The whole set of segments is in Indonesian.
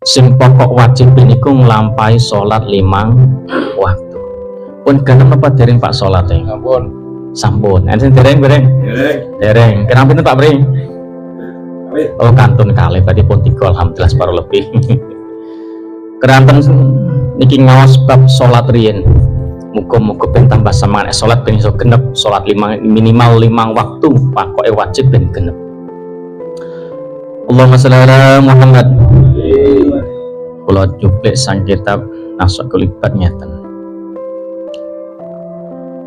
Sing pokok wajib niku nglampahi salat 5 waktu. Pun ganem apa dereng Pak salate? Sampun. Enten dereng. Kenapa itu Pak Bri? Oh kantun kalih berarti pun 3 alhamdulillah separuh lebih. Keranten niki ngaos bab salat riyen. Muga-muga ben tambah semangat salat ben iso genep salat minimal 5 waktu pokoke wajib ben genep. Allahumma shalli ala Muhammad. Kula juplik sang kitab Nasakul Ibad ngeten.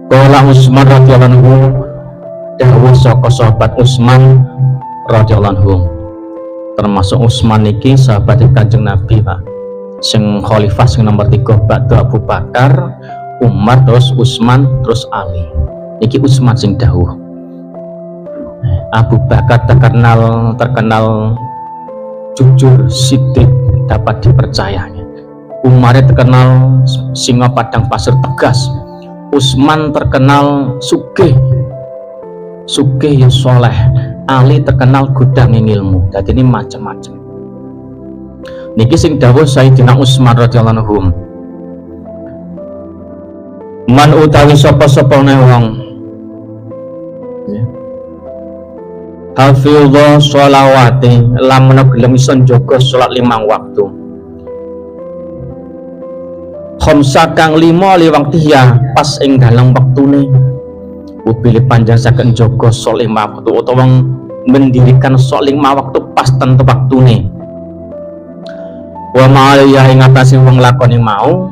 Qala Utsman radhiyallahu anhu, dawuh saka sahabat Utsman radhiyallahu anhu. Termasuk Utsman niki sahabat Kanjeng Nabi, Pak. Sing khalifah sing nomor 3 ba'da Abu Bakar, Umar, terus Utsman, terus Ali. Niki Utsman sing dawuh. Abu Bakar terkenal jujur, sidik, dapat dipercayanya. Umar terkenal singa padang pasir tegas. Utsman terkenal sugih ya soleh. Ali terkenal gudanging ilmu. Jadi ini macam-macam. Niki sing dawuh Sayyidina Utsman radhiyallahu anhu. Man utawi sapa-sapane wong hafidha sholawati lamun gelem iso njaga salat 5 waktu. Khamsa kang 5 liwang tiya pas ing dalam waktune. Upile panjang saged njaga salat 5 waktu utawa mendirikan salat 5 waktu pas tentu waktune. Wa ma'aliya ing atase wong lakoni mau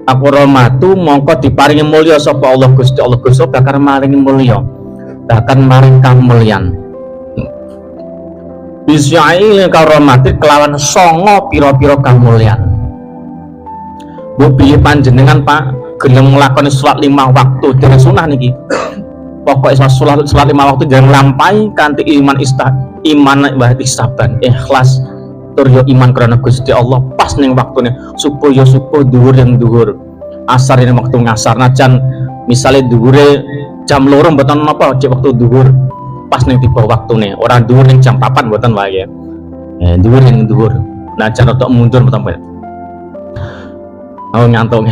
aku rahmatu mongko diparingi mulya sapa Allah Gusti bakal maringi mulya bahkan maring kamulyan bisyai karomati kelawan songo piro-piro kamulyan. Bubi panjenengan Pak gelem nglakoni salat 5 waktu dari sunah niki. Pokoknya salat 5 waktu jangan lampai kanthi iman wa ihsaban ikhlas tur yo iman karena Gusti Allah pas ning waktune subuh yo subuh, duhur yang duhur, asar ini waktu ngasar najan misalnya duhure jam 2 mboten napa cek waktu duhur pas ning tiba waktune ora duhur ning jam 4 mboten wae ya. Duhur ning duhur. Najan tok mundur mboten. Oh ngantuk.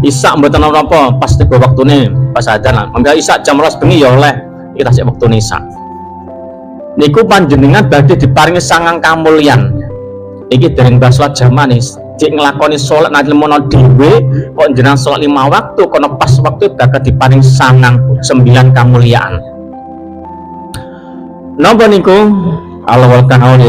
Isak mboten napa pas tiba waktune pas adzan. Mangga isak jam 12 bengi ya oleh kita cek waktune isak. Niku panjenengan badhe diparingi sangang kamulyan. Iki dereng salat jamane cek nglakoni salat nek lemono dhewe kok jenengan salat 5 waktu kono pas waktu bakal diparing sangang 9 kamulyaan. Napa niku? Allahu akbar.